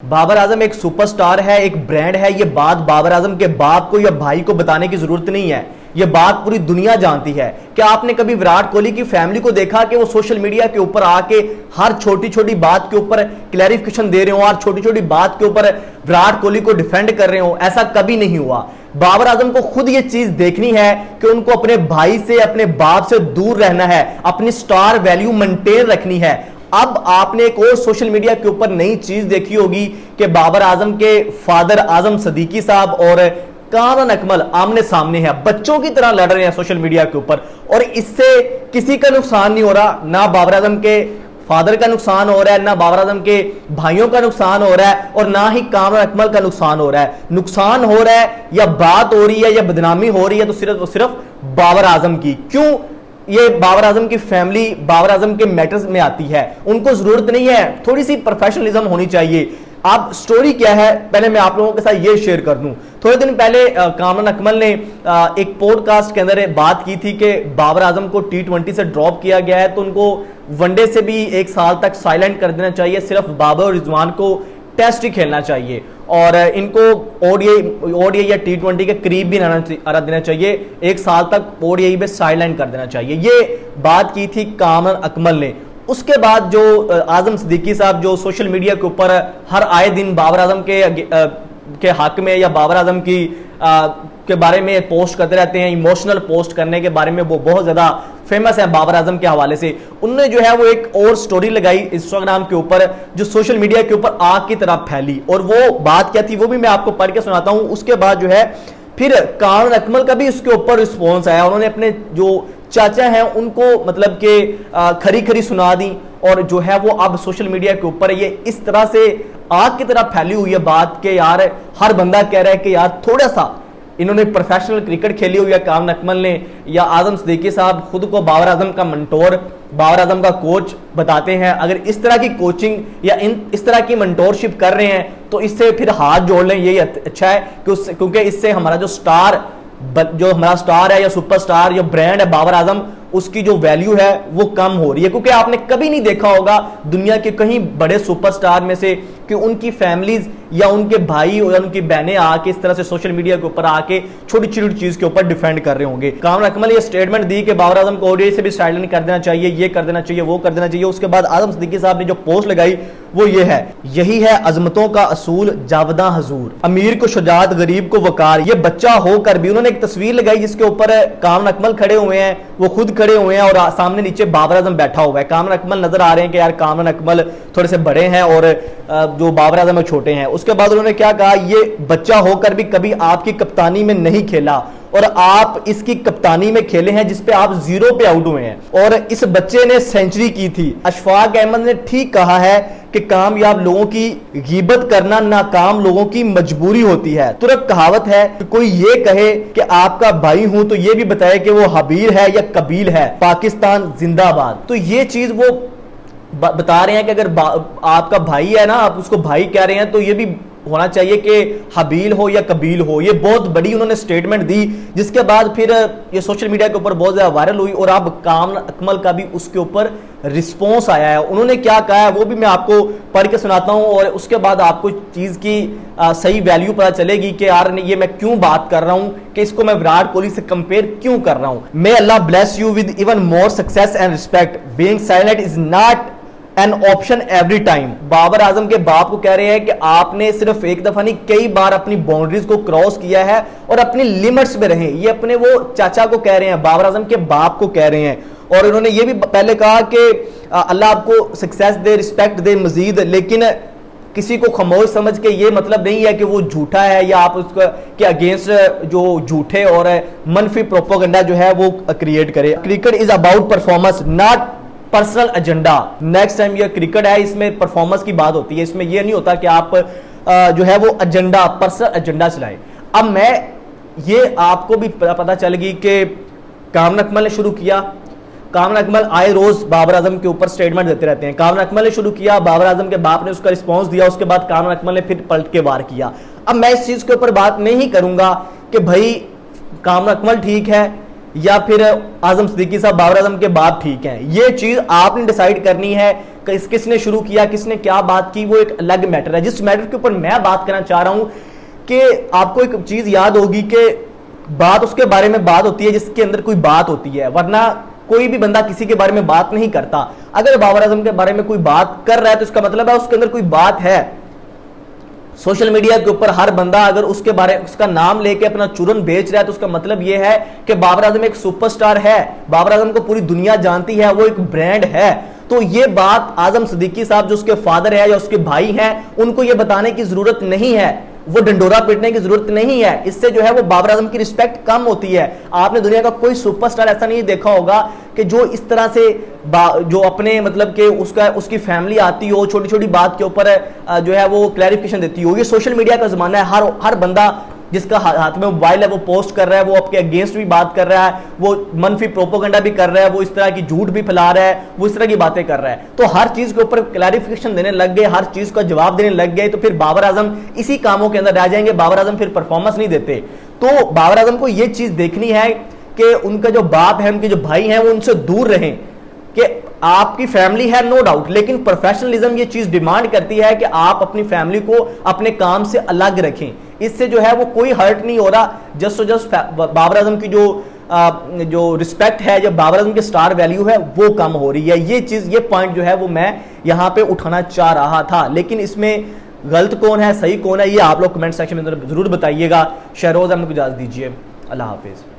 बाबर आजम एक सुपरस्टार है, एक ब्रांड है। ये बात बाबर आजम के बाप को या भाई को बताने की जरूरत नहीं है, ये बात पूरी दुनिया जानती है। क्या आपने कभी विराट कोहली की फैमिली को देखा कि वो सोशल मीडिया के ऊपर आके हर छोटी छोटी बात के ऊपर क्लैरिफिकेशन दे रहे हो, हर छोटी छोटी बात के ऊपर विराट कोहली को डिफेंड कर रहे हो? ऐसा कभी नहीं हुआ। बाबर आजम को खुद ये चीज देखनी है कि उनको अपने भाई से, अपने बाप से दूर रहना है, अपनी स्टार वैल्यू मेंटेन रखनी है। अब आपने एक और सोशल मीडिया के ऊपर नई चीज देखी होगी कि बाबर आजम के फादर आजम सदीकी साहब और कामरान अकमल आमने सामने हैं, बच्चों की तरह लड़ रहे हैं सोशल मीडिया के ऊपर, और इससे किसी का नुकसान नहीं हो रहा। ना बाबर आजम के फादर का नुकसान हो रहा है, ना बाबर आजम के भाइयों का नुकसान हो रहा है, और ना ही कामरान अकमल का नुकसान हो रहा है। नुकसान हो रहा है या बात हो रही है या बदनामी हो रही है तो सिर्फ बाबर आजम की। क्यों? ये बाबर आजम की फैमिली बाबर आजम के मैटर्स में आती है, उनको जरूरत नहीं है, थोड़ी सी प्रोफेशनलिज्म होनी चाहिए। अब स्टोरी क्या है, पहले मैं आप लोगों के साथ ये शेयर कर दूं। थोड़े दिन पहले कामरान अकमल ने एक पॉडकास्ट के अंदर बात की थी कि बाबर आजम को T20 से ड्रॉप किया गया है तो उनको वनडे से भी 1 साल तक साइलेंट कर देना चाहिए, सिर्फ बाबर और रिजवान को टेस्ट ही खेलना चाहिए, और इनको ओडीआई या T20 के करीब भी आना देना चाहिए, 1 साल तक ओडीआई में साइलेंट कर देना चाहिए। ये बात की थी कामरान अकमल ने। उसके बाद जो आजम सदीकी साहब जो सोशल मीडिया के ऊपर हर आए दिन बाबर आजम के हक में या बाबर आजम के बारे में पोस्ट करते रहते हैं, इमोशनल पोस्ट करने के बारे में वो बहुत ज्यादा फेमस है बाबर आजम के हवाले से। उन्होंने जो है वो एक और स्टोरी लगाई इंस्टाग्राम के ऊपर जो सोशल मीडिया के ऊपर आग की तरह फैली, और वो बात क्या थी वो भी मैं आपको पढ़ के सुनाता हूं। उसके बाद जो है फिर कामरान अकमल का भी उसके ऊपर रिस्पॉन्स आया, उन्होंने अपने जो चाचा हैं उनको मतलब कि खरी खरी सुना दी, और जो है वो अब सोशल मीडिया के ऊपर ये इस तरह से आग की तरह फैली हुई है बात के यार हर बंदा कह रहा है कि यार थोड़ा सा इन्होंने प्रोफेशनल क्रिकेट खेली हुई है कामरान अकमल ने या आजम सदीकी साहब खुद को बाबर आजम का मेंटोर, बाबर आजम का कोच बताते हैं। अगर इस तरह की कोचिंग या इस तरह की मेंटोरशिप कर रहे हैं तो इससे फिर हाथ जोड़ लें, यही अच्छा है क्योंकि इससे हमारा जो हमारा स्टार है या सुपरस्टार या ब्रांड है बाबर आजम, उसकी जो वैल्यू है वो कम हो रही है। क्योंकि आपने कभी नहीं देखा होगा दुनिया के कहीं बड़े सुपरस्टार में से कि उनकी फैमिलीज या उनके भाई या उनकी बहनें आके इस तरह से सोशल मीडिया के ऊपर आके छोटी छोटी चीज के ऊपर डिफेंड कर रहे होंगे। कामरान अकमल ये स्टेटमेंट दी कि बाबर आजम को ओडीआई से भी साइलेंट कर देना चाहिए, ये कर देना चाहिए, वो कर देना चाहिए। उसके बाद आजम सदीकी साहब ने जो पोस्ट लगाई वो ये है, यही है अजमतों का असूल जावदा हजूर, अमीर को शुजात गरीब को वकार। ये बच्चा होकर भी उन्होंने एक तस्वीर लगाई जिसके ऊपर कामरान अकमल खड़े हुए हैं, वो खुद खड़े हुए हैं और सामने नीचे बाबर आजम बैठा हुआ है। कामरान अकमल नजर आ रहे हैं कि यार कामरान अकमल थोड़े से बड़े हैं और जो बाबर आजम छोटे हैं। उसके बाद उन्होंने क्या कहा, ये बच्चा होकर भी कभी आपकी कप्तानी में नहीं खेला और आप इसकी कप्तानी में खेले हैं जिसपे आप 0 पे आउट हुए हैं, और इस बच्चे ने सेंचुरी की थी। अशफाक अहमद ने ठीक कहा है कि कामयाब लोगों की गिबत करना नाकाम लोगों की मजबूरी होती है। तुरक कहावत है कि कोई ये कहे कि आपका भाई हूं तो ये भी बताए कि वो हबीर है या कबील है, पाकिस्तान जिंदाबाद। तो ये चीज वो बता रहे हैं कि अगर आपका भाई है ना, आप उसको भाई कह रहे हैं तो ये भी होना चाहिए कि हबील हो या कबील हो। ये बहुत बड़ी उन्होंने स्टेटमेंट दी, जिसके बाद फिर ये सोशल मीडिया के ऊपर बहुत ज्यादा वायरल हुई, और अब कामरान अकमल का भी उसके ऊपर रिस्पॉन्स आया है। उन्होंने क्या कहा है वो भी मैं आपको पढ़ के सुनाता हूं, और उसके बाद आपको चीज की सही वैल्यू पता चलेगी कि यार ये मैं क्यों बात कर रहा हूं, कि इसको मैं विराट कोहली से कंपेयर क्यों कर रहा हूं। May Allah bless you with even more success and respect, being silent is not an option every time. Babar Azam के बाप को कह रहे हैं कि आपने सिर्फ एक दफा नहीं कई बार अपनी बाउंड्रीज को क्रॉस किया है और अपनी लिमिट्स में रहे। ये अपने वो चाचा को कह रहे हैं, बाबर आजम के बाप को कह रहे हैं। और उन्होंने ये भी पहले कहा कि अल्लाह आपको सक्सेस दे, रिस्पेक्ट दे मजीद, लेकिन किसी को खामोश समझ के ये मतलब नहीं है कि वो झूठा है या आप उसके के अगेंस्ट जो झूठे और मनफी प्रोपेगेंडा जो है वो क्रिएट करे। Cricket is about performance not personal agenda. Next time ये क्रिकेट है, इसमें परफॉर्मेंस की बात होती है, इसमें ये नहीं होता कि आप जो है वो एजेंडा, पर्सनल एजेंडा चलाएं। अब मैं ये आपको भी पता चल गई कि कामरान अकमल ने शुरू किया। कामरान अकमल आए रोज बाबर आजम के ऊपर स्टेटमेंट देते रहते हैं। कामरान अकमल ने शुरू किया, बाबर आजम के बाप ने उसका रिस्पॉन्स दिया, उसके बाद कामरान अकमल ने फिर पलट के वार किया। अब मैं इस चीज के ऊपर बात नहीं करूंगा कि भाई कामरान अकमल ठीक है या फिर आजम सदीकी साहब बाबर आजम के बाप ठीक हैं। ये चीज आपने डिसाइड करनी है किसने शुरू किया, किसने क्या बात की, वो एक अलग मैटर है। जिस मैटर के ऊपर मैं बात करना चाह रहा हूं कि आपको एक चीज याद होगी कि बात उसके बारे में बात होती है जिसके अंदर कोई बात होती है, वरना कोई भी बंदा किसी के बारे में बात नहीं करता। अगर बाबर आजम के बारे में कोई बात कर रहा है तो इसका मतलब है उसके अंदर कोई बात है। सोशल मीडिया के ऊपर हर बंदा अगर उसका नाम लेके अपना चूरन बेच रहा है तो उसका मतलब यह है कि बाबर आजम एक सुपरस्टार है, बाबर आजम को पूरी दुनिया जानती है, वो एक ब्रांड है। तो ये बात आजम सिद्दीकी साहब जो उसके फादर है या उसके भाई हैं उनको ये बताने की जरूरत नहीं है, वो डंडोरा पीटने की जरूरत नहीं है। इससे जो है वो बाबर आजम की रिस्पेक्ट कम होती है। आपने दुनिया का कोई सुपरस्टार ऐसा नहीं देखा होगा कि जो इस तरह से जो अपने मतलब कि उसकी फैमिली आती हो, छोटी छोटी बात के ऊपर जो है वो क्लैरिफिकेशन देती हो। ये सोशल मीडिया का जमाना है, हर बंदा जिसका हाथ में मोबाइल है वो पोस्ट कर रहा है, वो आपके अगेंस्ट भी बात कर रहा है, वो मनफी प्रोपोगंडा भी कर रहा है, वो इस तरह की झूठ भी फैला रहा है, वो इस तरह की बातें कर रहा है। तो हर चीज के ऊपर क्लैरिफिकेशन देने लग गए, हर चीज का जवाब देने लग गए, तो फिर बाबर आजम इसी कामों के अंदर रह जाएंगे। बाबर आजम फिर परफॉर्मेंस नहीं देते। तो बाबर आजम को यह चीज देखनी है कि उनका जो बाप है, उनके जो भाई हैं, वो उनसे दूर रहें। कि आपकी फैमिली है नो डाउट, लेकिन प्रोफेशनलिज्म ये चीज डिमांड करती है कि आप अपनी फैमिली को अपने काम से अलग रखें। इससे जो है वो कोई हर्ट नहीं हो रहा। जस्ट बाबर आजम की जो रिस्पेक्ट है, जो बाबर आजम की स्टार वैल्यू है, वो कम हो रही है। ये पॉइंट जो है वो मैं यहां पे उठाना चाह रहा था। लेकिन इसमें गलत कौन है, सही कौन है, ये आप लोग कमेंट सेक्शन में जरूर बताइएगा। शहरोज अहमद को इजाजत दीजिए। अल्लाह हाफिज।